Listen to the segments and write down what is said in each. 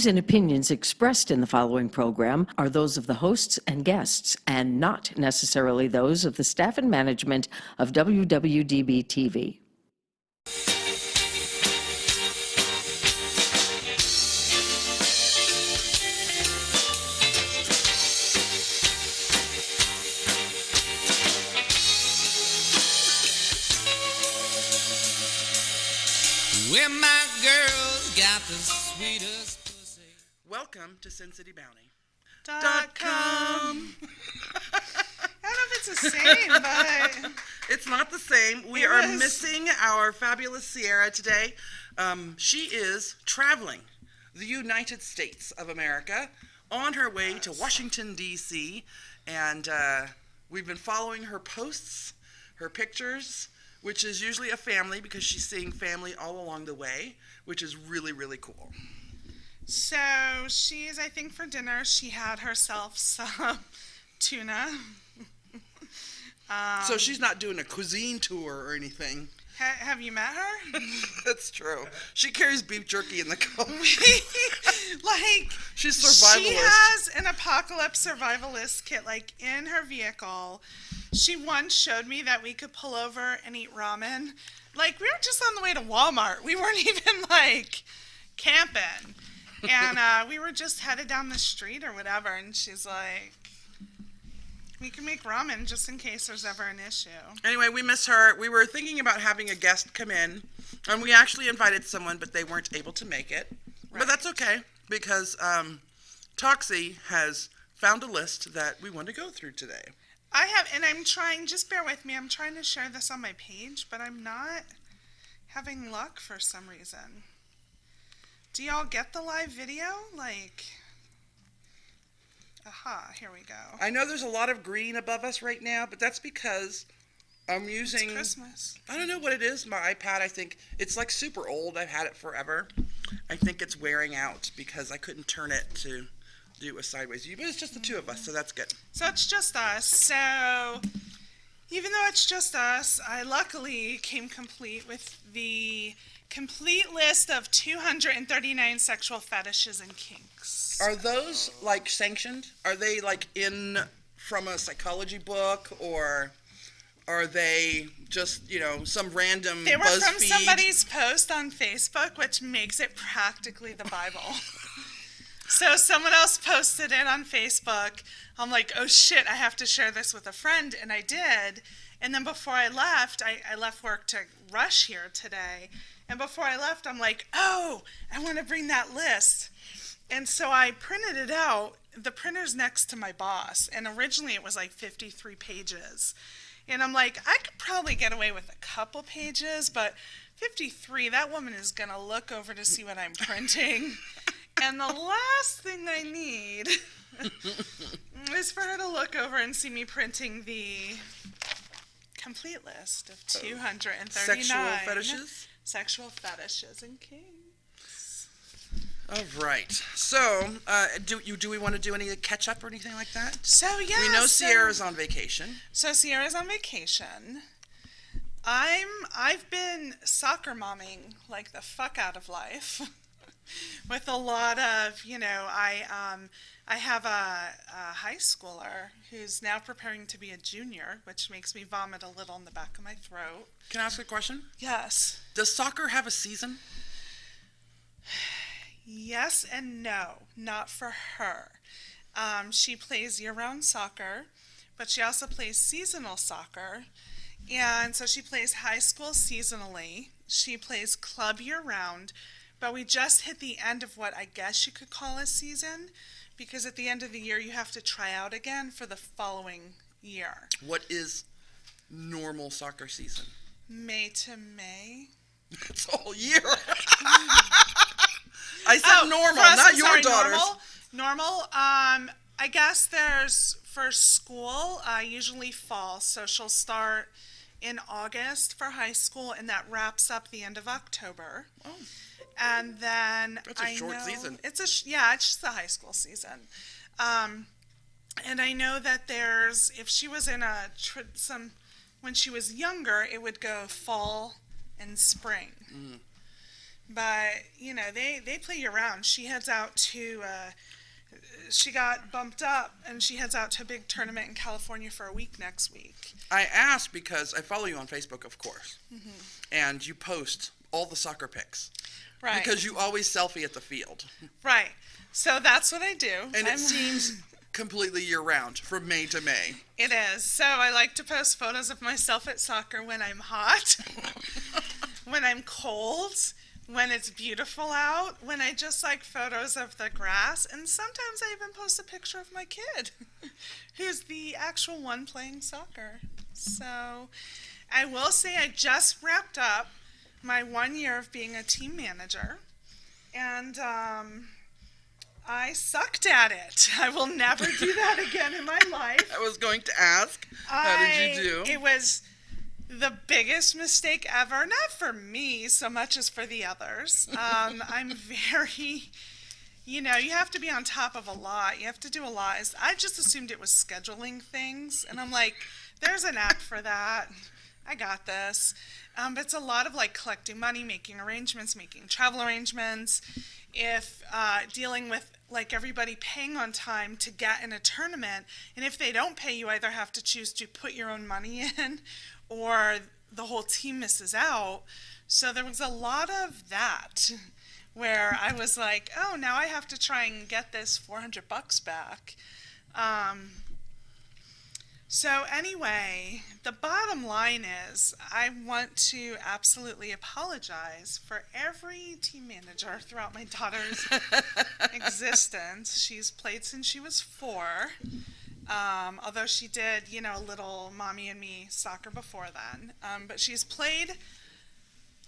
views and opinions expressed in the following program are those of the hosts and guests, and not necessarily those of the staff and management of WWDB-TV. Where my girls got the sweetest pussy. Welcome to SinCityBounty.com. I don't know if it's the same, but It's not the same. We are missing our fabulous Sierra today. She is traveling the United States of America on her way to Washington, D.C., and we've been following her posts, her pictures, which is usually a family because she's seeing family all along the way, which is really, really cool. so she's, I think for dinner, she had herself some tuna. So she's not doing a cuisine tour or anything. Have you met her? That's true. She carries beef jerky in the car. Like, She's survivalist. she has an apocalypse survivalist kit, like, in her vehicle. She once showed me that we could pull over and eat ramen. Like, we were just on the way to Walmart. We weren't even, like, camping. And we were just headed down the street or whatever, and she's like, we can make ramen just in case there's ever an issue. Anyway, we miss her. We were thinking about having a guest come in, and we actually invited someone, but they weren't able to make it. Right. But that's okay, because Toxie has found a list that we want to go through today. I have, and I'm trying, just bear with me, I'm trying to share this on my page, but I'm not having luck for some reason. Do y'all get the live video? Like, aha, here we go. I know there's a lot of green above us right now, but that's because I'm using... It's Christmas. I don't know what it is. My iPad, I think, it's like super old. I've had it forever. I think it's wearing out because I couldn't turn it to do a sideways view, but it's just the two of us, so that's good. So it's just us. So even though it's just us, I luckily came complete with the complete list of 239 sexual fetishes and kinks. Are those like sanctioned? Are they like in from a psychology book, or are they just, you know, some random They were BuzzFeed? from somebody's post on Facebook, which makes it practically the Bible. So someone else posted it on Facebook. I'm like, oh shit, I have to share this with a friend, and I did. And then before I left, I left work to rush here today. And before I left, I'm like, oh, I want to bring that list. And so I printed it out. The printer's next to my boss, and originally it was like 53 pages. And I'm like, I could probably get away with a couple pages, but 53, that woman is going to look over to see what I'm printing. And the last thing I need is for her to look over and see me printing the complete list of 239 Sexual fetishes? and kinks. All right. So, do we want to do any catch up or anything like that? So yeah, We know Sierra's on vacation. So Sierra's on vacation. I've been soccer momming like the fuck out of life. With a lot of, you know, I have a high schooler who's now preparing to be a junior, which makes me vomit a little in the back of my throat. Can I ask a question? Yes. Does soccer have a season? Yes and no, not for her. She plays year-round soccer, but she also plays seasonal soccer. And so she plays high school seasonally. She plays club year-round. But we just hit the end of what I guess you could call a season, because at the end of the year you have to try out again for the following year. What is normal soccer season? May to May. It's all year. I said normal, for us, not I'm your sorry, daughters. Normal. I guess there's for school, usually fall. So she'll start in August for high school, and that wraps up the end of October. Oh. And then That's a short season. It's it's just the high school season. And I know that there's, if she was in when she was younger, it would go fall and spring. But, they play year round. She heads out to, she got bumped up, and she heads out to a big tournament in California for a week next week. I asked because I follow you on Facebook, of course, and you post all the soccer pics. Right. Because you always selfie at the field. Right. So that's what I do. And it seems completely year-round, from May to May. It is. So I like to post photos of myself at soccer when I'm hot, when I'm cold, when it's beautiful out, when I just like photos of the grass, and sometimes I even post a picture of my kid, who's the actual one playing soccer. So I will say I just wrapped up my 1 year of being a team manager, and I sucked at it. I will never do that again in my life. I was going to ask, how did you do? It was the biggest mistake ever, not for me so much as for the others. I'm very, you have to be on top of a lot. You have to do a lot. I just assumed it was scheduling things, and I'm like, there's an app for that. I got this. But it's a lot of like collecting money, making arrangements, making travel arrangements, dealing with like everybody paying on time to get in a tournament. And if they don't pay, you either have to choose to put your own money in or the whole team misses out. So there was a lot of that where I was like, oh, now I have to try and get this $400 back. So anyway, the bottom line is I want to absolutely apologize for every team manager throughout my daughter's existence. She's played since she was 4, although she did, a little mommy and me soccer before then. But she's played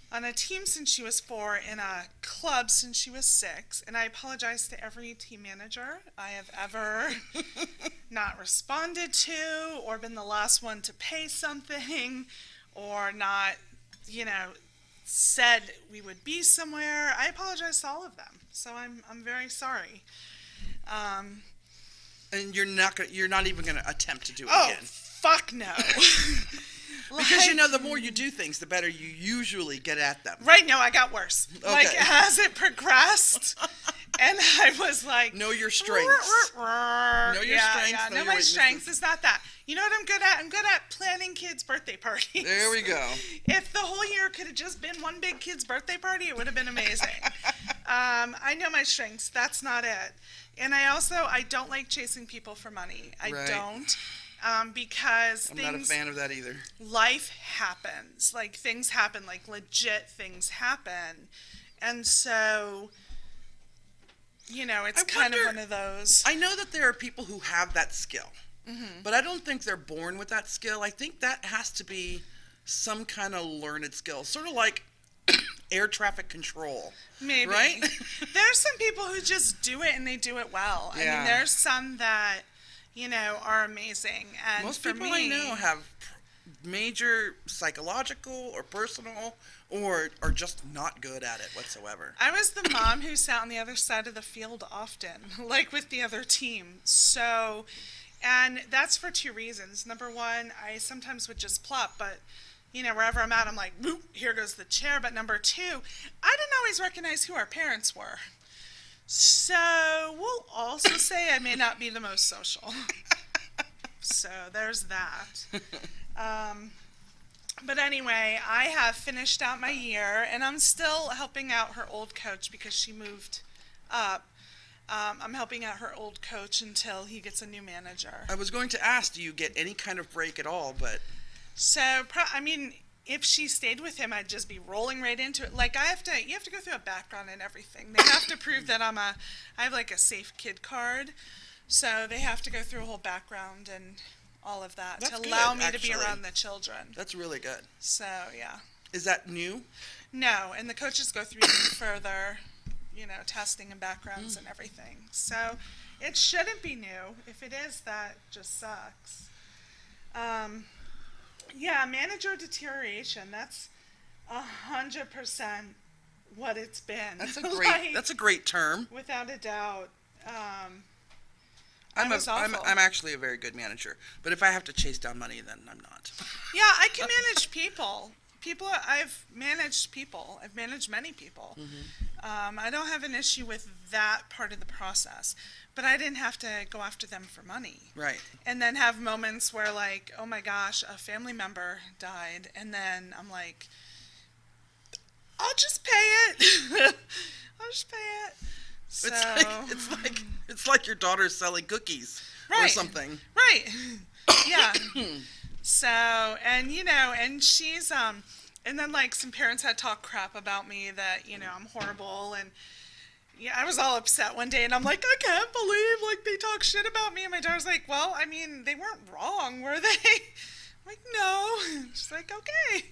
on a team since she was 4, in a club since she was 6, and I apologize to every team manager I have ever not responded to, or been the last one to pay something, or not, said we would be somewhere. I apologize to all of them, so I'm very sorry. And you're not even going to attempt to do it Oh, again. fuck no. Because the more you do things, the better you usually get at them. Right now, I got worse. Okay. Like, as it progressed, and I was like... Know your strengths. Know your strengths. Yeah. Know Know your my weaknesses. strengths. It's not that. You know what I'm good at? I'm good at planning kids' birthday parties. There we go. If the whole year could have just been one big kid's birthday party, it would have been amazing. I know my strengths. That's not it. And I don't like chasing people for money. I Right. don't. Because I'm not a fan of that either. life happens. Like, things happen. Like, legit things happen. And so, it's I kind of wonder- one of those. I know that there are people who have that skill, but I don't think they're born with that skill. I think that has to be some kind of learned skill, sort of like air traffic control. Maybe. Right? There's some people who just do it and they do it well. I Yeah. mean, there's some that, are amazing. And Most for people me, I know have major psychological or personal or are just not good at it whatsoever. I was the mom who sat on the other side of the field often, like with the other team. So, and that's for 2 reasons. Number one, I sometimes would just plop, but wherever I'm at, I'm like, boop, here goes the chair. But number 2, I didn't always recognize who our parents were. So we'll also say I may not be the most social. So there's that. But anyway, I have finished out my year, and I'm still helping out her old coach because she moved up. I'm helping out her old coach until he gets a new manager. I was going to ask, do you get any kind of break at all? But So, if she stayed with him, I'd just be rolling right into it. Like, you have to go through a background and everything. They have to prove that I have like a safe kid card. So they have to go through a whole background and all of that That's to good, allow me to actually. be around the children. that's really good. So, yeah. Is that new? No, and the coaches go through even further, testing and backgrounds and everything. So it shouldn't be new. If it is, that just sucks. Yeah, manager deterioration, that's 100% what it's been. That's a great. Like, That's a great term. without a doubt. I'm was awful. I'm actually a very good manager, but if I have to chase down money, then I'm not. Yeah, I can manage people. I've managed people. I've managed many people. I don't have an issue with that part of the process, but I didn't have to go after them for money. Right. And then have moments where, like, oh my gosh, a family member died, and then I'm like, I'll just pay it. I'll just pay it. So, It's like your daughter's selling cookies or Right. something. Right. Yeah. So, and and she's and then like some parents had talked crap about me that, I'm horrible, and yeah, I was all upset one day, and I'm like, I can't believe like they talk shit about me, and my daughter's like, well, I mean, they weren't wrong, were they? I'm like, no. She's like, okay.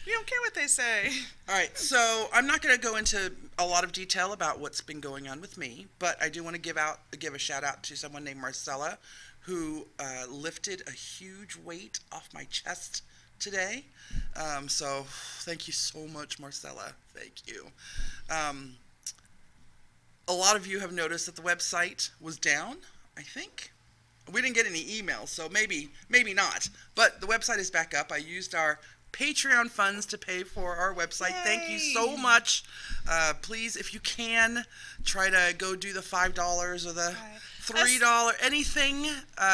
We don't care what they say. All right, so I'm not going to go into a lot of detail about what's been going on with me, but I do want to give a shout out to someone named Marcella, who lifted a huge weight off my chest today. So thank you so much, Marcella. Thank you. A lot of you have noticed that the website was down, I think. We didn't get any emails, so maybe not. But the website is back up. I used our Patreon funds to pay for our website. Yay. Thank you so much. Please, if you can, try to go do the $5 or the $3, anything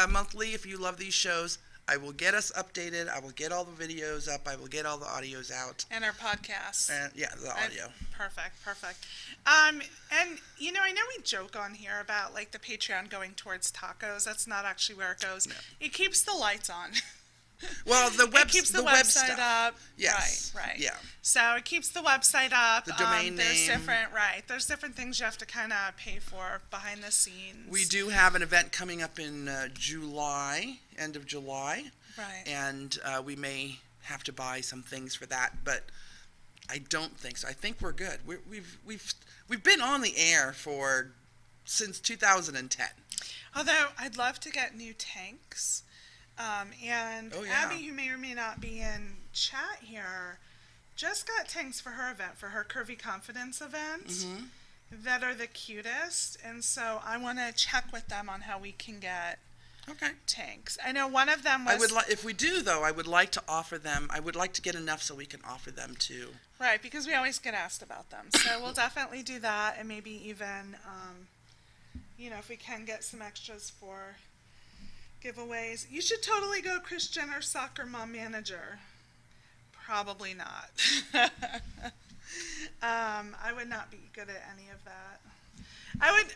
monthly if you love these shows. I will get us updated. I will get all the videos up. I will get all the audios out. And our podcast. And yeah, the audio. Perfect. And I know we joke on here about like the Patreon going towards tacos. That's not actually where it goes. No. It keeps the lights on. Well, It keeps the web website stuff. up. Yes. Right. Yeah. So it keeps the website up. The domain there's name. There's different things you have to kind of pay for behind the scenes. We do have an event coming up in July, end of July. Right. And we may have to buy some things for that, but I don't think so. I think we're good. We've been on the air since 2010. Although I'd love to get new tanks. And Oh, yeah. Abby, who may or may not be in chat here, just got tanks for her event, for her Curvy Confidence event, Mm-hmm. that are the cutest. And so I want to check with them on how we can get Okay. tanks. I know one of them was... If we do, though, I would like to offer them. I would like to get enough so we can offer them to. Right, because we always get asked about them. So we'll definitely do that, and maybe even, if we can get some extras for giveaways. You should totally go Kris Jenner soccer mom manager. Probably not. I would not be good at any of that. I wouldn't.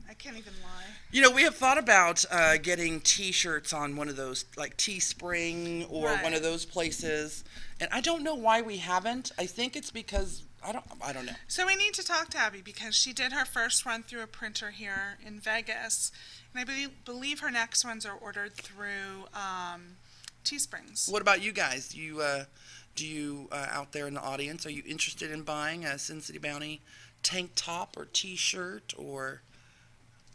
I can't even lie. We have thought about getting T-shirts on one of those, like Teespring or Right. one of those places, and I don't know why we haven't. I think it's because I don't know. So we need to talk to Abby because she did her first run through a printer here in Vegas, and I believe her next ones are ordered through Teesprings. What about you guys? Do you out there in the audience, are you interested in buying a Sin City Bounty tank top or T-shirt, or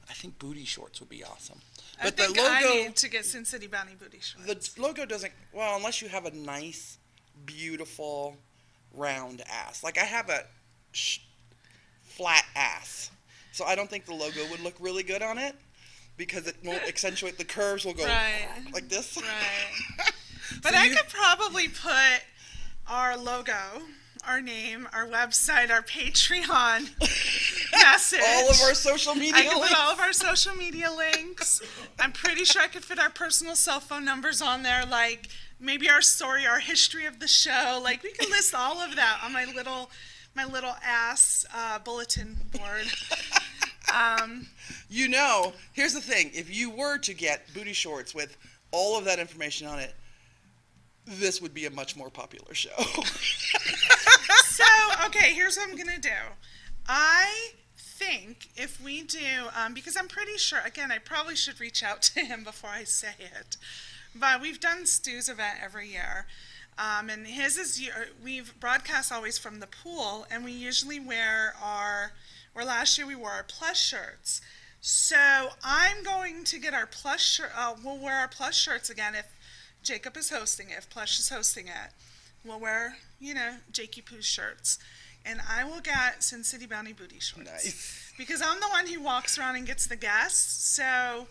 I think booty shorts would be awesome. I think I need to get Sin City Bounty booty shorts. The logo doesn't, well, unless you have a nice, beautiful, round ass. Like I have a flat ass, so I don't think the logo would look really good on it because it won't accentuate. The curves will go Right. like this. Right. But So I you- could probably put our logo, our name, our website, our Patreon message. All of our social media I could links. put all of our social media links. I'm pretty sure I could fit our personal cell phone numbers on there, like maybe our story, our history of the show. Like we can list all of that on my little ass bulletin board. Here's the thing. If you were to get booty shorts with all of that information on it, this would be a much more popular show. So, okay, here's what I'm going to do. I think if we do, because I'm pretty sure, again, I probably should reach out to him before I say it, but we've done Stu's event every year. And his is, we've broadcast always from the pool, and we usually last year we wore our plush shirts. So I'm going to get our plush shirt, we'll wear our plush shirts again if Jacob is hosting it, if Plush is hosting it. We'll wear, Jakey Pooh shirts. And I will get Sin City Bounty booty shorts. Nice. Because I'm the one who walks around and gets the guests, so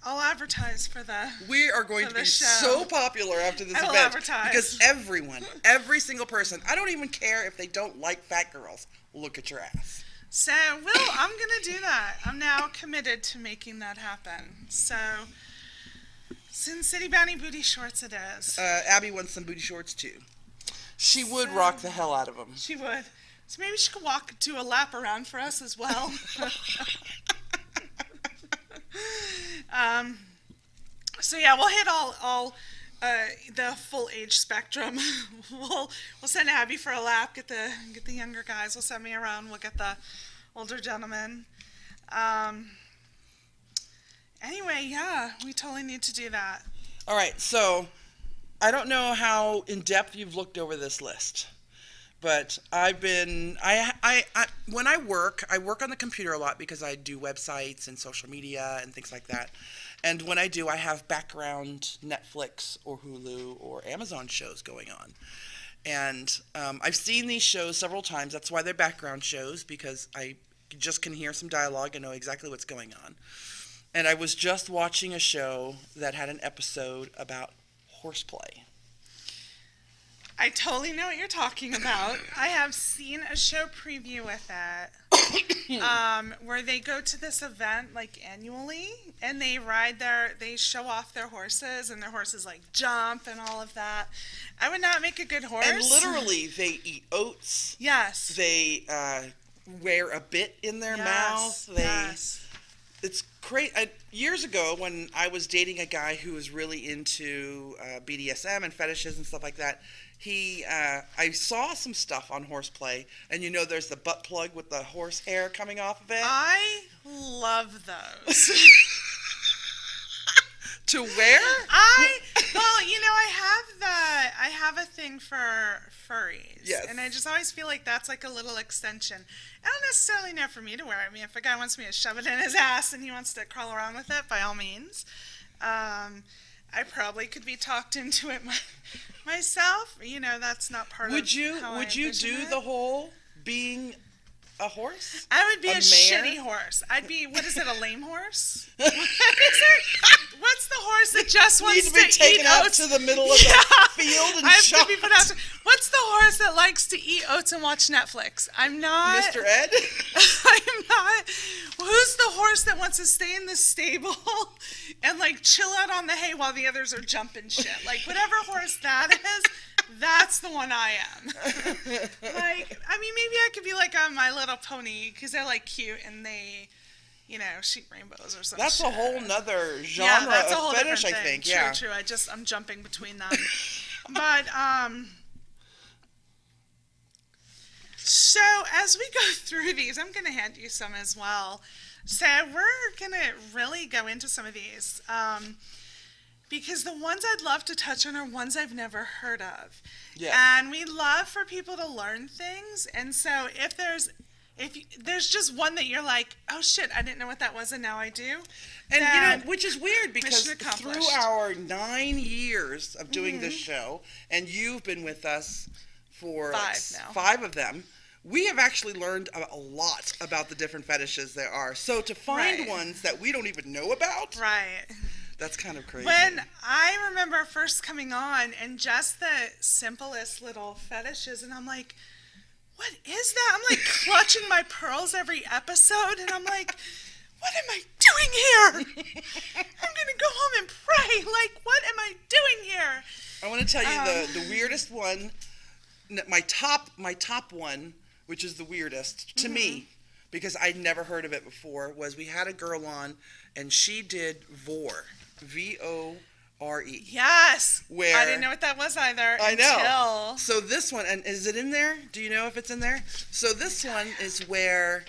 I'll advertise for the. We are going to the be show. so popular after this I will event advertise. because every single person, I don't even care if they don't like fat girls, look at your ass. So, Will, I'm going to do that. I'm now committed to making that happen. So, Sin City Bounty Booty Shorts it is. Abby wants some booty shorts too. She would rock the hell out of them. She would. So maybe she could do a lap around for us as well. So yeah, we'll hit all the full age spectrum. We'll send Abby for a lap. Get the younger guys. We'll send me around. We'll get the older gentlemen. Anyway, yeah, we totally need to do that. All right, so I don't know how in depth you've looked over this list, but when I work on the computer a lot because I do websites and social media and things like that. And when I do, I have background Netflix or Hulu or Amazon shows going on. And I've seen these shows several times. That's why they're background shows, because I just can hear some dialogue and know exactly what's going on. And I was just watching a show that had an episode about horseplay. I totally know what you're talking about. I have seen a show preview with it, where they go to this event like annually, and they show off their horses, and their horses like jump and all of that. I would not make a good horse. And literally, they eat oats. Yes. They wear a bit in their mouth. Yes. It's great. Years ago, when I was dating a guy who was really into BDSM and fetishes and stuff like that, I saw some stuff on horseplay, and there's the butt plug with the horse hair coming off of it. I love those. To wear? I have a thing for furries. Yes. And I just always feel like that's like a little extension. I don't necessarily know for me to wear. I mean, if a guy wants me to shove it in his ass and he wants to crawl around with it, by all means. I probably could be talked into it myself. That's not part of how Would I you envision do it. the whole being a horse? I would be a mare? shitty horse. I'd be, what is it, a lame horse? What is it? What's the horse that just wants Needs to be eat taken out oats? to the middle of the field and I have shot. to be put out. What's the horse that likes to eat oats and watch Netflix? I'm not. Mr. Ed? I'm not. Who's the horse that wants to stay in the stable and like chill out on the hay while the others are jumping shit? Like whatever horse that is, that's the one I am. Like, I mean, maybe I could be like a My Little Pony because they're like cute and they, shoot rainbows or something. That's a whole nother genre that's a of whole fetish, different I thing. think. Yeah. True. I'm jumping between them. But, so as we go through these, I'm going to hand you some as well. So we're going to really go into some of these. Because the ones I'd love to touch on are ones I've never heard of. Yes. And we love for people to learn things. And so if there's just one that you're like, oh shit, I didn't know what that was and now I do. And which is weird because mission through accomplished. our 9 years of doing this show, and you've been with us for 5 of them, we have actually learned a lot about the different fetishes there are. So to find Right. ones that we don't even know about, Right. that's kind of crazy. When I remember first coming on and just the simplest little fetishes, and I'm like, what is that? I'm like clutching my pearls every episode, and I'm like, what am I doing here? I'm going to go home and pray. Like, what am I doing here? I want to tell you the weirdest one, my top one, which is the weirdest to me, because I'd never heard of it before, was we had a girl on, and she did Vore, V-O-R-E. Yes. Where I didn't know what that was either. I know. Until... So this one, and is it in there? Do you know if it's in there? So this one is where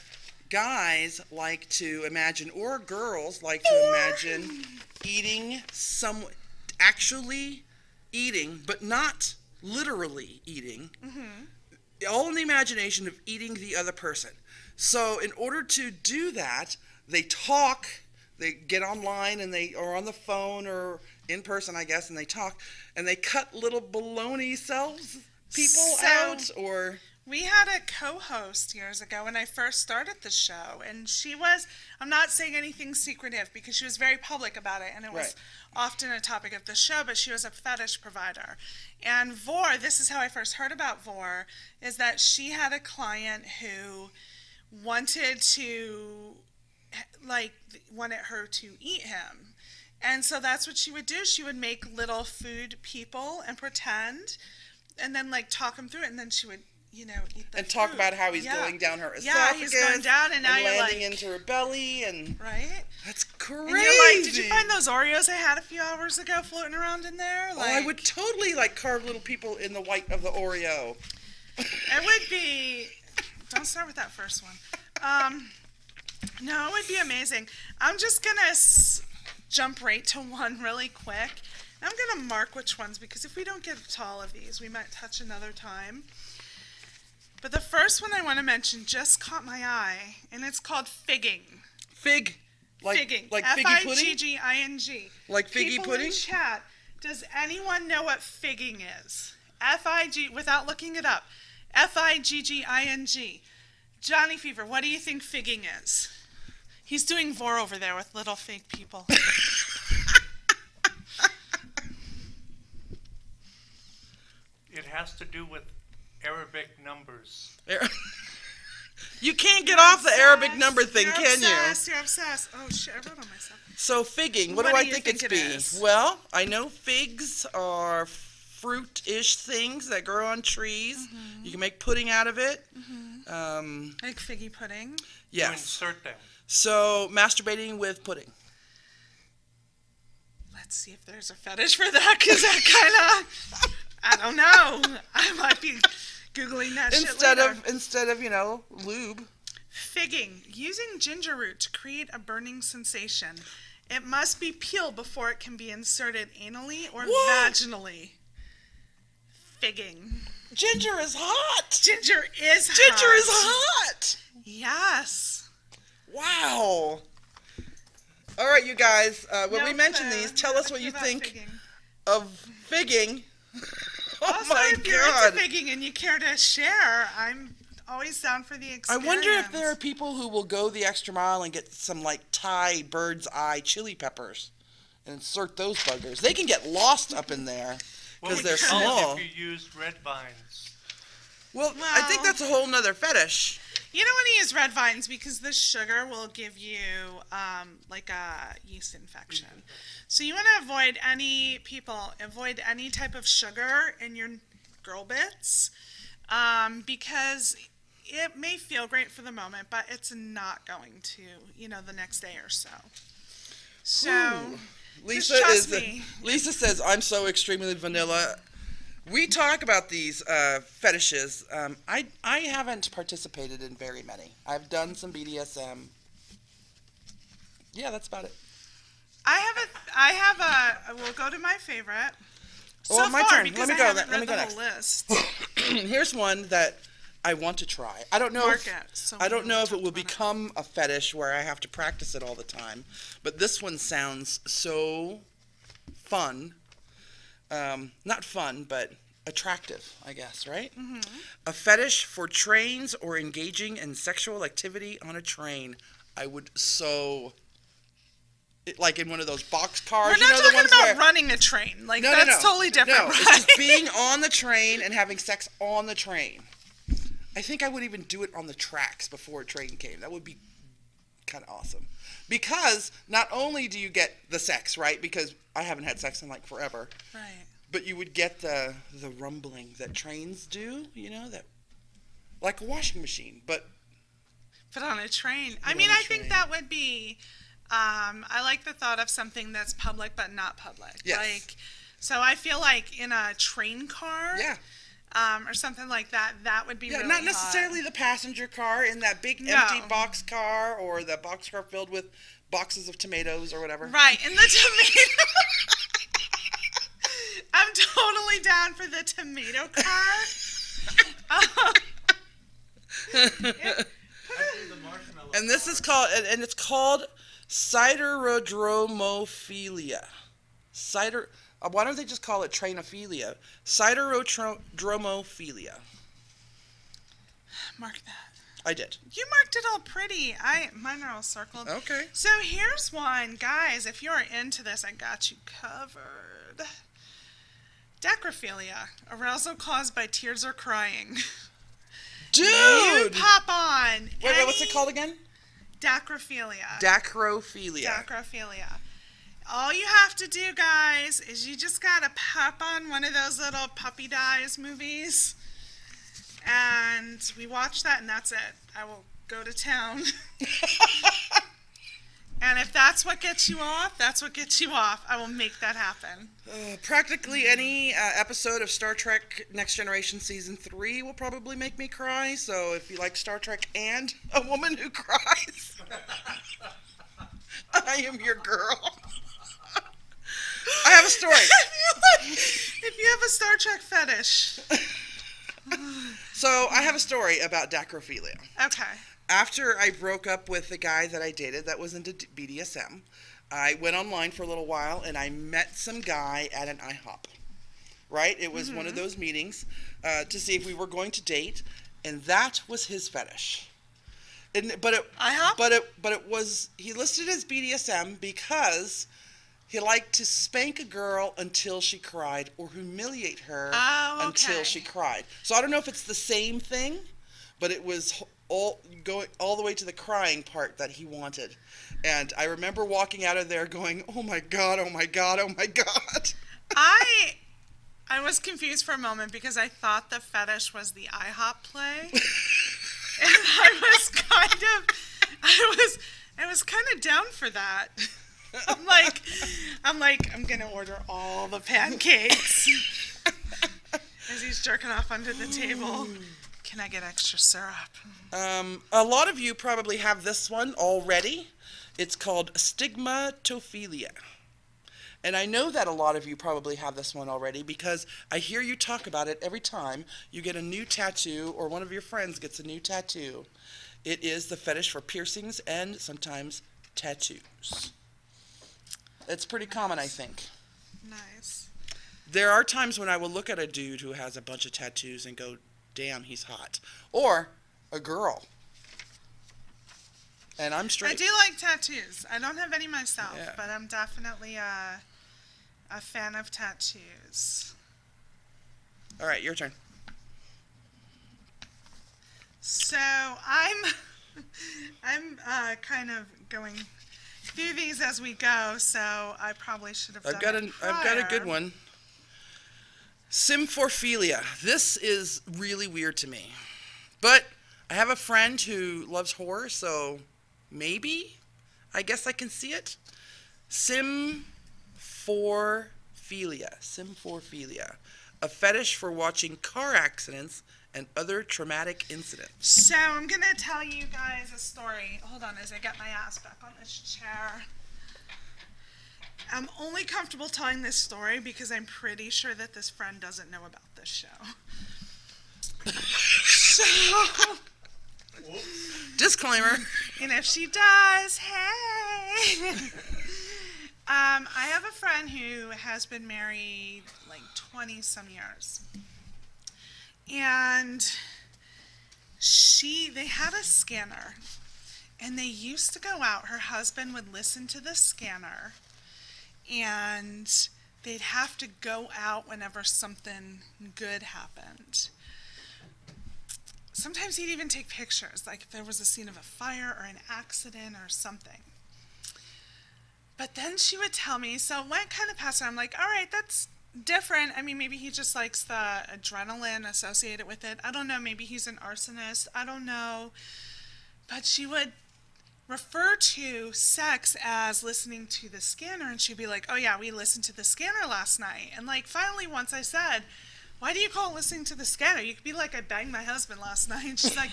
guys like to imagine, or girls like to imagine eating actually eating, but not literally eating. All in the imagination of eating the other person. So in order to do that, they talk, they get online, and they are on the phone or in person, I guess, and they talk, and they cut little baloney selves people out, or... We had a co-host years ago when I first started the show, and she was, I'm not saying anything secretive because she was very public about it, and it was often a topic of the show, but she was a fetish provider. And Vor, this is how I first heard about Vor, is that she had a client who wanted her to eat him. And so that's what she would do. She would make little food people and pretend, and then like talk him through it, and then she would, eat the And talk food. about how he's going down her esophagus. Yeah, he's going down, and now you're landing like, into her belly, and right? that's crazy. And you're like, did you find those Oreos I had a few hours ago floating around in there? Oh, I would totally carve little people in the white of the Oreo. It would be. Don't start with that first one. No, it would be amazing. I'm just gonna jump right to one really quick. I'm gonna mark which ones, because if we don't get to all of these, we might touch another time. But the first one I want to mention just caught my eye, and it's called figging. Fig? Figging. Like figgy pudding? Figging. Like figgy People pudding? in chat, does anyone know what figging is? F-I-G, without looking it up. F-I-G-G-I-N-G. Johnny Fever, what do you think figging is? He's doing Vor over there with little fake people. It has to do with Arabic numbers. You can't get off the Arabic number thing, You're can obsessed. You're obsessed. Oh, shit, I wrote on myself. So figging, what do What I do you think think it's it be? is? Well, I know figs are fruit-ish things that grow on trees. Mm-hmm. You can make pudding out of it. Like figgy pudding. You Yes. insert them. So masturbating with pudding. Let's see if there's a fetish for that, because that kind of, I don't know. I might be Googling that shit later. Instead of lube. Figging, using ginger root to create a burning sensation. It must be peeled before it can be inserted anally or What? vaginally. Figging. Ginger is hot. Ginger is hot. Ginger is hot. Yes. Wow. All right, you guys. When No we mention clue. these, tell us Nothing what you about think figging. of figging. Oh Also, my if you're God. into figging and you care to share, I'm always down for the I experience. wonder if there are people who will go the extra mile and get some Thai bird's eye chili peppers and insert those buggers. They can get lost up in there What because would they're you call it small. if you used red vines? Well, I think that's a whole nother fetish. You don't want to use red vines because the sugar will give you like a yeast infection. So you want to avoid any type of sugar in your girl bits because it may feel great for the moment, but it's not going to, the next day or so. So Ooh. just trust is me. Lisa says I'm so extremely vanilla. We talk about these fetishes. I haven't participated in very many. I've done some BDSM. Yeah, that's about it. We'll go to my favorite. Well, So my far, turn. because Let me I go. haven't Let me read go the whole list. Here's one that I want to try. I don't know. Mark it, so I don't we know if it talk will about it. become a fetish where I have to practice it all the time. But this one sounds so fun. Not fun, but attractive, I guess, right? Mm-hmm. A fetish for trains or engaging in sexual activity on a train. I would like in one of those box cars. We're not the talking ones about where, running a train. Like, no, that's totally different, No, right? it's just being on the train and having sex on the train. I think I would even do it on the tracks before a train came. That would be kind of awesome. Because not only do you get the sex, right? Because I haven't had sex in forever. Right. But you would get the rumbling that trains do, that like a washing machine, but on a train. But I mean, on a I think train. that would be, I like the thought of something that's public but not public. Yes. So I feel like in a train car. yeah. Or something like that, that would be Yeah, really not hot. necessarily the passenger car in that big No. empty box car or the box car filled with boxes of tomatoes or whatever. Right, in the tomato. I'm totally down for the tomato car. And this is called, and it's called siderodromophilia. Why don't they just call it trainophilia? Siderodromophilia. Mark that. I did. You marked it all pretty. Mine are all circled. Okay. So here's one. Guys, if you're into this, I got you covered. Dacrophilia. Arousal caused by tears or crying. Dude! You pop on. Wait, what's it called again? Dacrophilia. Dacrophilia. Dacrophilia. All you have to do, guys, is you just gotta pop on one of those little puppy dies movies. And we watch that, and that's it. I will go to town. And if that's what gets you off, that's what gets you off. I will make that happen. Practically any episode of Star Trek Next Generation Season 3 will probably make me cry. So if you like Star Trek and a woman who cries, I am your girl. I have a story. If you have a Star Trek fetish. So I have a story about dacrophilia. Okay. After I broke up with the guy that I dated that was into BDSM, I went online for a little while and I met some guy at an IHOP. Right? It was one of those meetings to see if we were going to date, and that was his fetish. IHOP? But it was, he listed as BDSM because he liked to spank a girl until she cried or humiliate her until she cried. So I don't know if it's the same thing, but it was going all the way to the crying part that he wanted. And I remember walking out of there going, "Oh my God, oh my God, oh my God." I was confused for a moment because I thought the fetish was the IHOP play. And I was kind of down for that. I'm like, I'm gonna order all the pancakes as he's jerking off under the table. Can I get extra syrup? A lot of you probably have this one already. It's called stigmatophilia. And I know that a lot of you probably have this one already because I hear you talk about it every time you get a new tattoo or one of your friends gets a new tattoo. It is the fetish for piercings and sometimes tattoos. It's pretty common, I think. Nice. There are times when I will look at a dude who has a bunch of tattoos and go, "Damn, he's hot." Or a girl. And I'm straight. I do like tattoos. I don't have any myself, Yeah. but I'm definitely a fan of tattoos. All right, your turn. So I'm kind of going through these as we go. So I probably should have. I've got a good one. Symphorophilia. This is really weird to me, but I have a friend who loves horror, so maybe I guess I can see it. Symphorophilia, a fetish for watching car accidents and other traumatic incidents. So I'm gonna tell you guys a story. Hold on, as I get my ass back on this chair. I'm only comfortable telling this story because I'm pretty sure that this friend doesn't know about this show. So, Disclaimer. and if she does, hey. I have a friend who has been married like 20 some years. And they had a scanner. And they used to go out. Her husband would listen to the scanner. And they'd have to go out whenever something good happened. Sometimes he'd even take pictures, like if there was a scene of a fire or an accident or something. But then she would tell me, so it went kind of past her. I'm like, all right, that's different. I mean, maybe he just likes the adrenaline associated with it. I don't know. Maybe he's an arsonist. I don't know. But she would refer to sex as listening to the scanner, and she'd be like, oh yeah, we listened to the scanner last night. And like finally once I said, why do you call it listening to the scanner? You could be like, I banged my husband last night. And she's like,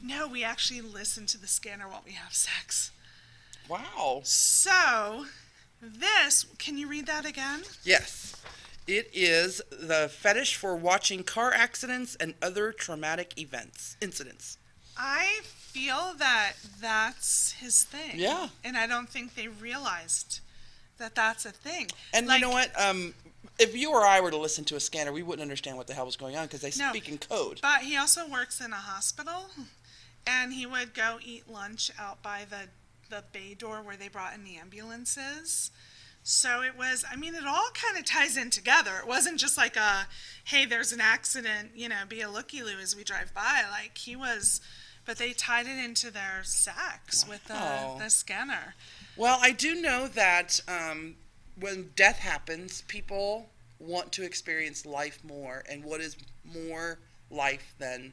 no, we actually listen to the scanner while we have sex. Wow. So can you read that again? Yes. It is the fetish for watching car accidents and other traumatic incidents. I feel that that's his thing. Yeah. And I don't think they realized that that's a thing. And like, you know what? if you or I were to listen to a scanner, we wouldn't understand what the hell was going on because they No. speak in code. But he also works in a hospital, and he would go eat lunch out by the bay door where they brought in the ambulances. So it was, I mean, it all kind of ties in together. It wasn't just like a, hey, there's an accident, you know, be a looky-loo as we drive by. Like, he was, but they tied it into their sex with the scanner. Well, I do know that when death happens, people want to experience life more, and what is more life than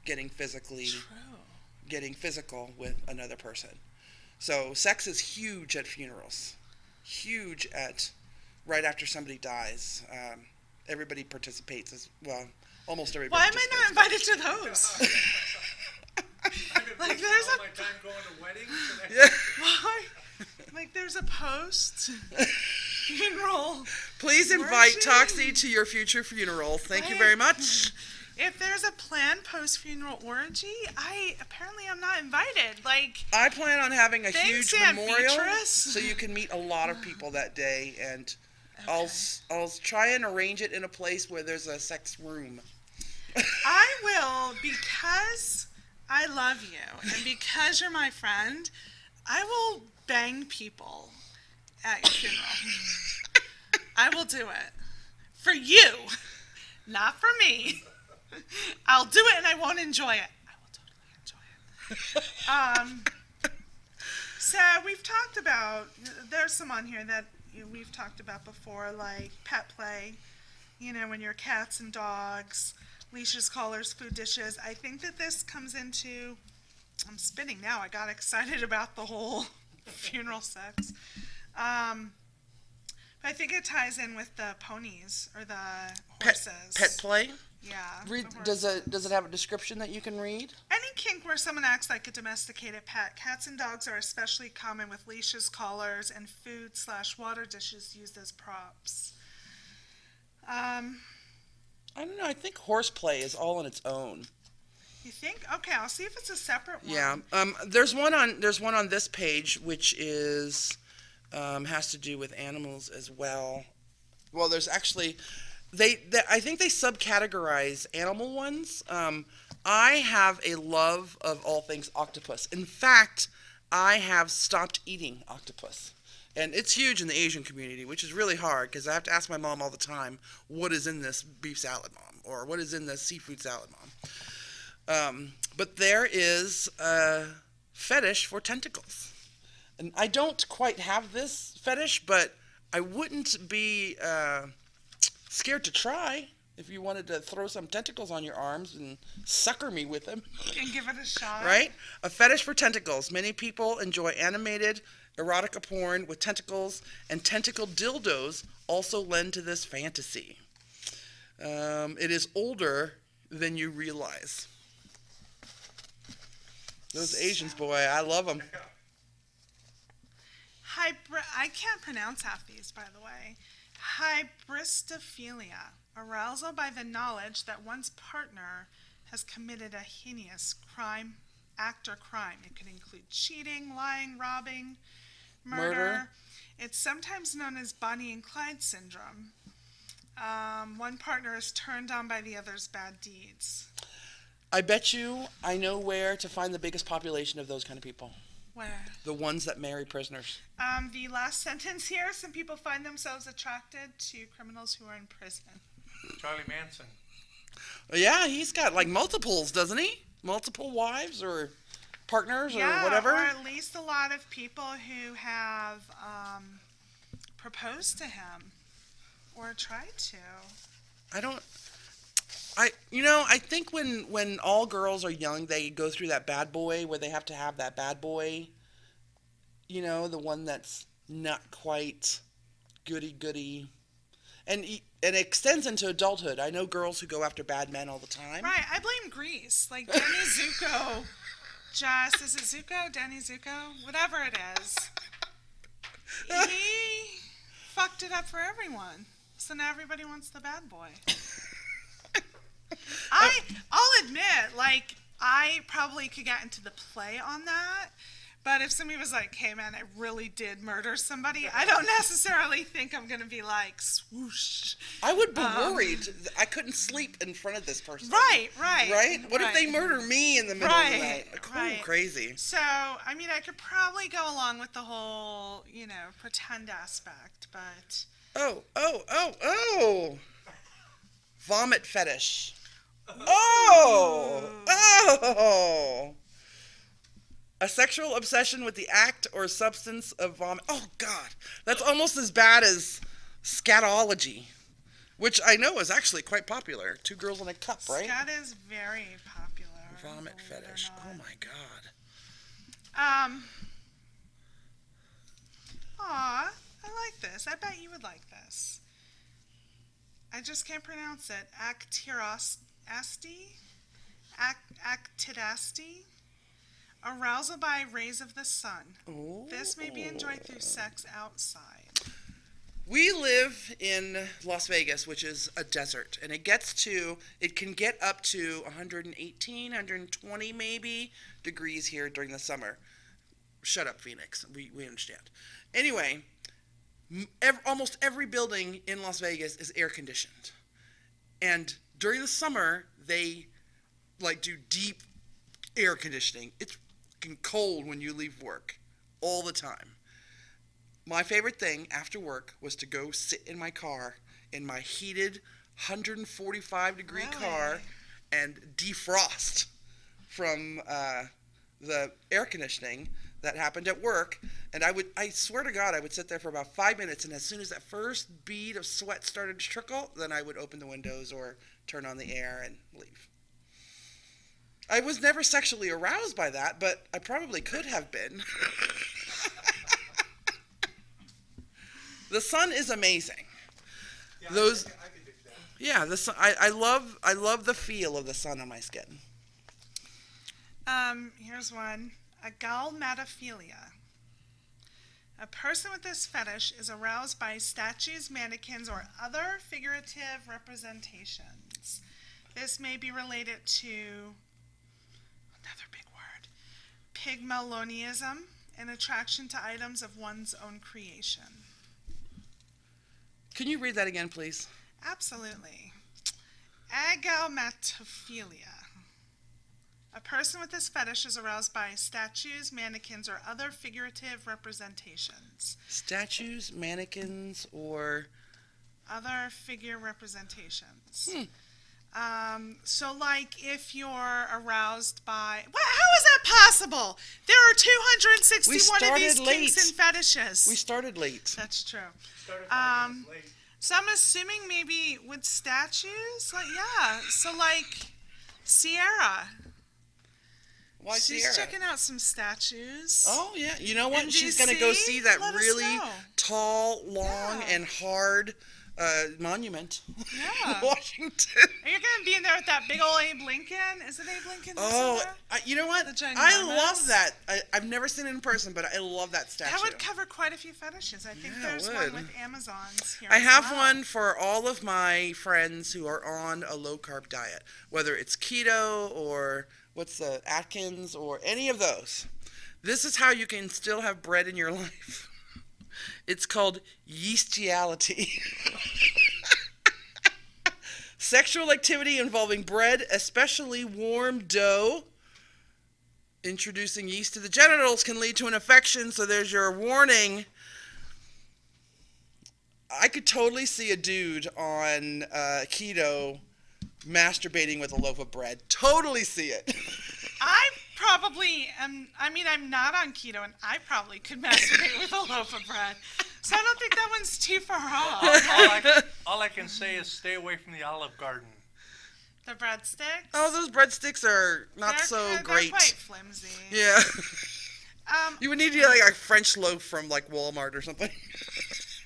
getting physical with another person. So sex is huge at funerals, huge at right after somebody dies. Everybody participates as well. Almost everybody. Why am I not invited to those? Like there's my a time going to weddings. Yeah. why? Like there's a post funeral. Please invite Orgy. Toxie to your future funeral. Thank you very much. If there's a planned post-funeral orgy, apparently I'm not invited. Like, I plan on having a Thanks, huge Aunt memorial, Beatrice. so you can meet a lot of people that day, and Okay. I'll try and arrange it in a place where there's a sex room. I will, because I love you and because you're my friend, I will bang people at your funeral. I will do it. For you, not for me. I'll do it and I won't enjoy it. I will totally enjoy it. So we've talked about, there's some on here that we've talked about before, like pet play, you know, when you're cats and dogs, leashes, collars, food dishes. I think that this comes into, I'm spinning now, I got excited about the whole funeral sex. But I think it ties in with the ponies or the horses. Pet play? Yeah. Does it have a description that you can read? Any kink where someone acts like a domesticated pet. Cats and dogs are especially common with leashes, collars, and food/water dishes used as props. I don't know. I think horseplay is all on its own. You think? Okay, I'll see if it's a separate one. Yeah. There's one on this page which is has to do with animals as well. Well, there's actually I think they subcategorize animal ones. I have a love of all things octopus. In fact, I have stopped eating octopus. And it's huge in the Asian community, which is really hard because I have to ask my mom all the time, what is in this beef salad, Mom? Or what is in this seafood salad, Mom? But there is a fetish for tentacles. And I don't quite have this fetish, but I wouldn't be scared to try if you wanted to throw some tentacles on your arms and sucker me with them. And give it a shot. Right? A fetish for tentacles. Many people enjoy animated erotica porn with tentacles, and tentacle dildos also lend to this fantasy. It is older than you realize. Those Asians, boy, I love them. I can't pronounce half these, by the way. Hybristophilia, arousal by the knowledge that one's partner has committed a heinous act or crime. It could include cheating, lying, robbing, murder. It's sometimes known as Bonnie and Clyde syndrome. One partner is turned on by the other's bad deeds. I bet you I know where to find the biggest population of those kind of people. Where? The ones that marry prisoners. The last sentence here, some people find themselves attracted to criminals who are in prison. Charlie Manson. Yeah, he's got like multiples, doesn't he? Multiple wives or partners or whatever. Or at least a lot of people who have proposed to him or tried to. I think when all girls are young, they go through that bad boy where they have to have that bad boy, the one that's not quite goody-goody. And it extends into adulthood. I know girls who go after bad men all the time. Right, I blame Grease. Like Danny Zuko, is it Zuko? Danny Zuko? Whatever it is. He fucked it up for everyone. So now everybody wants the bad boy. I'll admit, like, I probably could get into the play on that, But if somebody was like, hey man, I really did murder somebody, I don't necessarily think I'm going to be like, swoosh. I would be worried. I couldn't sleep in front of this person. Right. Right? What if they murder me in the middle of the night? Right. Crazy. So, I mean, I could probably go along with the whole, pretend aspect, but... Oh. Vomit fetish. Oh. A sexual obsession with the act or substance of vomit. Oh, God. That's almost as bad as scatology, which I know is actually quite popular. 2 girls in a cup, right? Scat is very popular. Vomit believe it or fetish. not. Oh, my God. Aw, I like this. I bet you would like this. I just can't pronounce it. Actidasti? Arousal by rays of the sun. Ooh. This may be enjoyed through sex outside. We live in Las Vegas, which is a desert, and it can get up to 118, 120 maybe degrees here during the summer. Shut up, Phoenix. We understand. Anyway, almost every building in Las Vegas is air conditioned. And during the summer, they do deep air conditioning. It's fucking cold when you leave work all the time. My favorite thing after work was to go sit in my car, in my heated 145-degree car, and defrost from the air conditioning that happened at work. And I swear to God, I would sit there for about 5 minutes, and as soon as that first bead of sweat started to trickle, then I would open the windows or turn on the air and leave. I was never sexually aroused by that, but I probably could have been. The sun is amazing. Yeah, Those, I can dig that. yeah, the sun. I love the feel of the sun on my skin. Here's one. Agalmatophilia. A person with this fetish is aroused by statues, mannequins, or other figurative representations. This may be related to, another big word, pygmalionism, an attraction to items of one's own creation. Can you read that again, please? Absolutely. Agalmatophilia. A person with this fetish is aroused by statues, mannequins, or other figurative representations. Statues, mannequins, or... Other figure representations. So, like, if you're aroused by... How is that possible? There are 261 of these kinks and fetishes. We started late. That's true. Started 5 minutes late. So I'm assuming maybe with statues? So, like, Sierra. Why She's Sierra? checking out some statues. Oh, yeah. You know what? And She's going to go DC? see that Let us really know. tall, long, Yeah. and hard monument Yeah. in Washington. Are you going to be in there with that big old Abe Lincoln? Is it Abe Lincoln? that's in Oh, there? you know what? The ginormous? I love that. I've never seen it in person, but I love that statue. That would cover quite a few fetishes. I think Yeah, it there's would. one with Amazons here. I as have well. one for all of my friends who are on a low-carb diet, whether it's keto or what's the Atkins or any of those. This is how you can still have bread in your life. It's called yeastiality. Sexual activity involving bread, especially warm dough. Introducing yeast to the genitals can lead to an infection, so there's your warning. I could totally see a dude on keto masturbating with a loaf of bread. Totally see it. I probably am. I mean, I'm not on keto, and I probably could masturbate with a loaf of bread. So I don't think that one's too far off. All I can say is stay away from the Olive Garden. The breadsticks. Oh, those breadsticks are not They're great. quite flimsy. Yeah. You would need to get like a French loaf from like Walmart or something.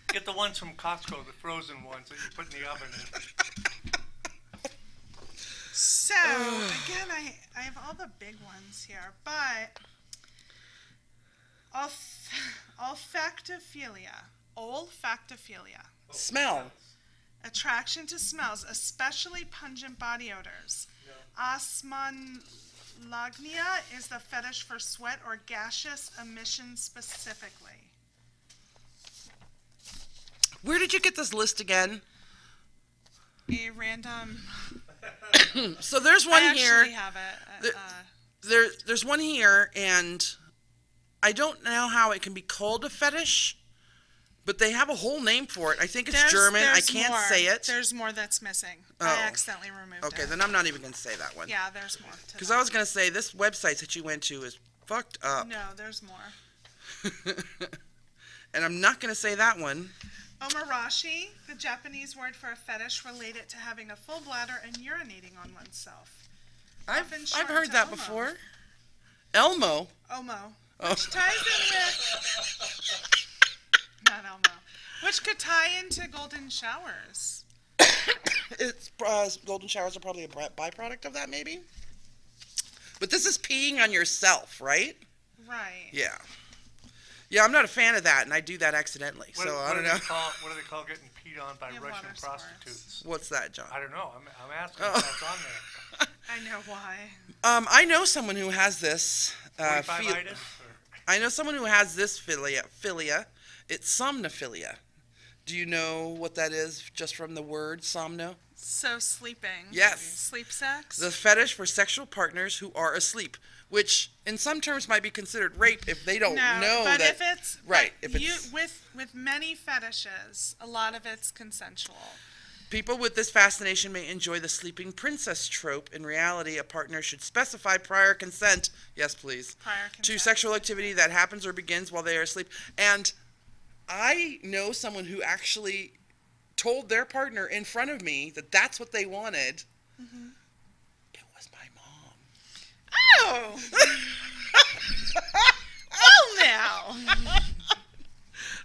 Get the ones from Costco, the frozen ones that you put in the oven. So again, I have all the big ones here, but olfactophilia. Smell. Attraction to smells, especially pungent body odors. is the fetish for sweat or gaseous emission specifically. Where did you get this list again? A random. So there's one I here. actually have it. There's one here, and I don't know how it can be called a fetish, but they have a whole name for it. I think it's German. I can't more. say it. There's more that's missing. Oh. I accidentally removed it. Okay, then I'm not even going to say that one. Yeah, there's more. Because I was going to say this website that you went to is fucked up. No, there's more. And I'm not going to say that one. Omarashi, the Japanese word for a fetish related to having a full bladder and urinating on oneself. I've shortened heard to that Omo. before. Elmo. Omo. Oh. Which ties in with... Not Elmo. Which could tie into golden showers. It's golden showers are probably a byproduct of that, maybe. But this is peeing on yourself, right? Right. Yeah. Yeah, I'm not a fan of that, and I do that accidentally. What, So what I don't do know. they call, what do they call getting peed on by Yeah, Russian water sports. prostitutes? What's that, John? I don't know. I'm asking Oh. if that's on there. I know why. I know someone who has this. 45-itis? I know someone who has this philia. It's somnophilia. Do you know what that is just from the word somno? So sleeping. Yes. Sleep sex. The fetish for sexual partners who are asleep, which in some terms might be considered rape if they don't know but that. if it's right, but if you, it's with many fetishes, a lot of it's consensual. people with this fascination may enjoy the sleeping princess trope. In reality, a partner should specify prior consent. Yes, please. Prior To consent. sexual activity that happens or begins while they are asleep. And I know someone who actually told their partner in front of me that that's what they wanted. Mm-hmm. It was my mom. Oh. Oh, now.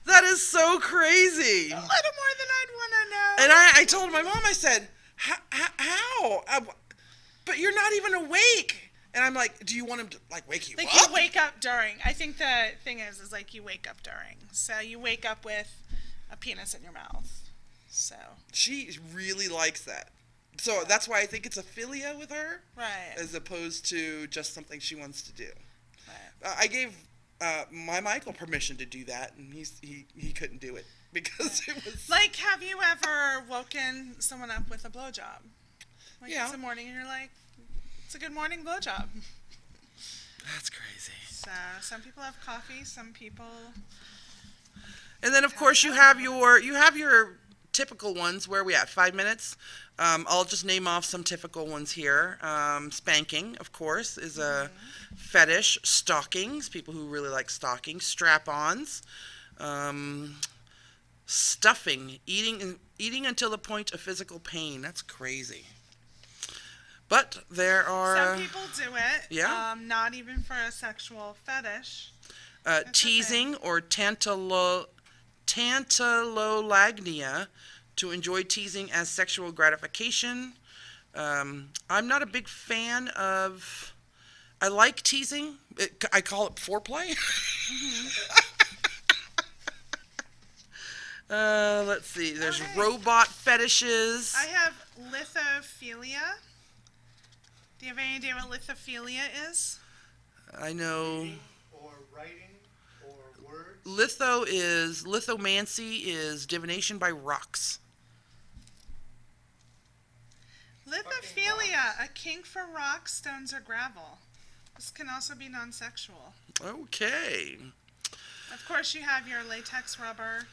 That is so crazy. A little more than I'd want to know. And I told my mom, I said, how? But you're not even awake. And I'm like, do you want him to like wake you Like up? you wake up during. I think the thing is like you wake up during. So you wake up with a penis in your mouth. So. She really likes that. So that's why I think it's a philia with her, Right. as opposed to just something she wants to do. Right. I gave my Michael permission to do that, and he couldn't do it because it was Like, have you ever woken someone up with a blowjob? Like Yeah. it's the morning and you're like, it's a good morning blowjob. that's crazy. So some people have coffee, some people. And then of course you have your typical ones. Where are we at? 5 minutes. I'll just name off some typical ones here. Spanking, of course, is a fetish. Stockings, people who really like stockings. Strap-ons. Stuffing, eating until the point of physical pain. That's crazy. But there are Some people do it. Yeah. Not even for a sexual fetish. teasing or tantalolagnia, to enjoy teasing as sexual gratification. I'm not a big fan of. I like teasing. I call it foreplay. Let's see. There's Okay. robot fetishes. I have lithophilia. Do you have any idea what lithophilia is? I know. Or writing or words. Lithomancy is divination by rocks. Lithophilia, a kink for rocks, stones, or gravel. This can also be non-sexual. Okay. Of course, you have your latex rubber.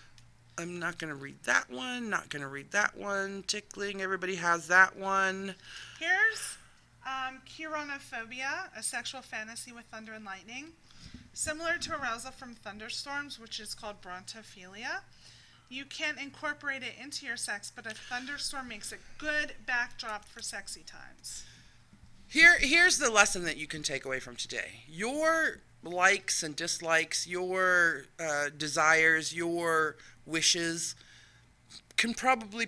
I'm not going to read that one. Not going to read that one. Tickling. Everybody has that one. Here's chironophobia, a sexual fantasy with thunder and lightning. Similar to arousal from thunderstorms, which is called brontophilia. You can incorporate it into your sex, but a thunderstorm makes a good backdrop for sexy times. Here's the lesson that you can take away from today. Your likes and dislikes, your desires, your wishes can probably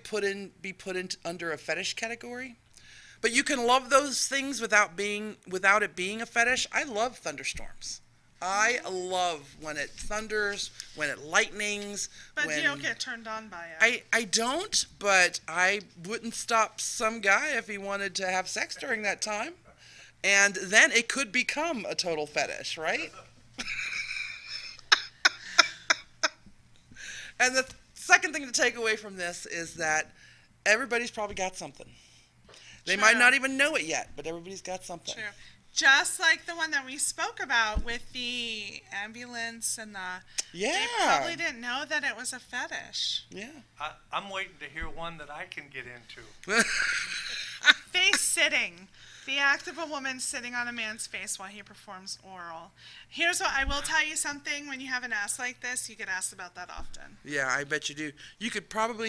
be put in under a fetish category. But you can love those things without it being a fetish. I love thunderstorms. I love when it thunders, when it lightnings. But when you don't get turned on by it. I don't, but I wouldn't stop some guy if he wanted to have sex during that time. And then it could become a total fetish, right? And the second thing to take away from this is that everybody's probably got something. They might True. not even know it yet, but everybody's got something. True. Just like the one that we spoke about with the ambulance and the... Yeah. They probably didn't know that it was a fetish. Yeah. I'm waiting to hear one that I can get into. Face sitting. The act of a woman sitting on a man's face while he performs oral. Here's what I will tell you something. When you have an ass like this, you get asked about that often. Yeah, I bet you do. You probably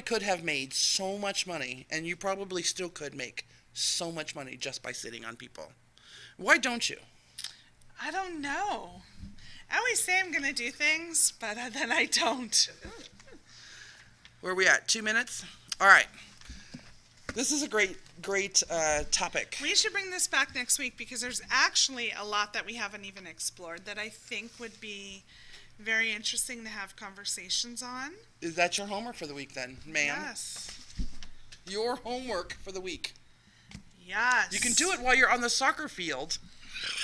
could have made so much money, and you probably still could make so much money just by sitting on people. Why don't you? I don't know. I always say I'm going to do things, but then I don't. Where are we at? 2 minutes? All right. This is a great topic. We should bring this back next week because there's actually a lot that we haven't even explored that I think would be very interesting to have conversations on. Is that your homework for the week then, ma'am? Yes. Your homework for the week. Yes. You can do it while you're on the soccer field.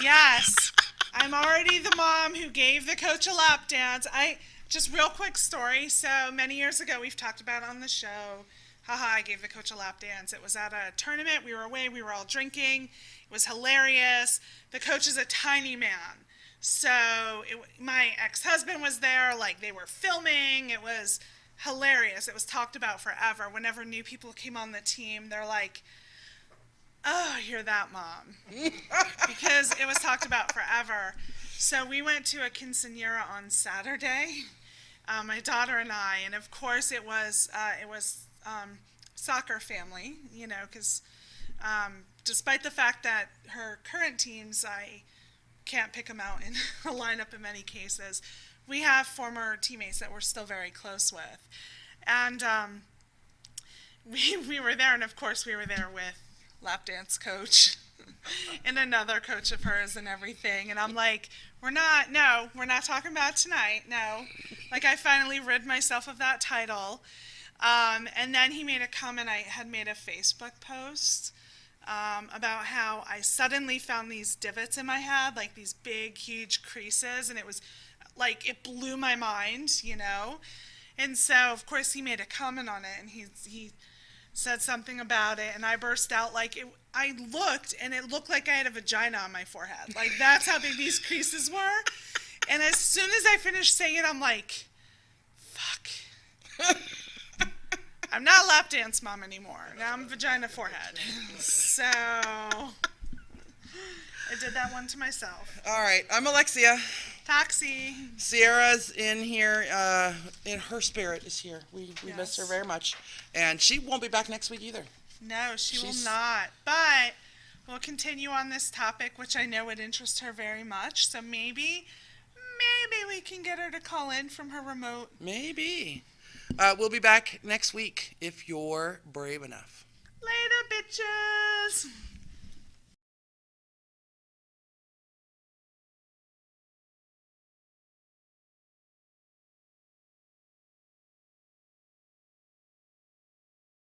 Yes. I'm already the mom who gave the coach a lap dance. Just real quick story. So many years ago, we've talked about it on the show. I gave the coach a lap dance. It was at a tournament. We were away. We were all drinking. It was hilarious. The coach is a tiny man. So my ex-husband was there. Like, they were filming. It was hilarious. It was talked about forever. Whenever new people came on the team, they're like, oh, you're that mom. Because it was talked about forever. So we went to a quinceañera on Saturday, my daughter and I, and of course it was soccer family, you know, because despite the fact that her current teams, I can't pick them out in a lineup in many cases, we have former teammates that we're still very close with. And we were there, and of course we were there with lap dance coach and another coach of hers and everything. And I'm like, we're not talking about tonight. No. Like, I finally rid myself of that title. And then he made a comment. I had made a Facebook post about how I suddenly found these divots in my head, like these big, huge creases. And it was like, it blew my mind, you know. And so, of course, he made a comment on it, and he said something about it, and I burst out like it. I looked, and it looked like I had a vagina on my forehead. Like, that's how big these creases were. And as soon as I finished saying it, I'm like, fuck. I'm not a lap dance mom anymore. Now I'm vagina forehead. So I did that one to myself. All right, I'm Alexia. Taxi. Sierra's in here, in her spirit is here. We miss her Yes. very much. And she won't be back next week either. No, she will She's- not. But we'll continue on this topic, which I know would interest her very much. So maybe we can get her to call in from her remote. Maybe. We'll be back next week if you're brave enough. Later, bitches.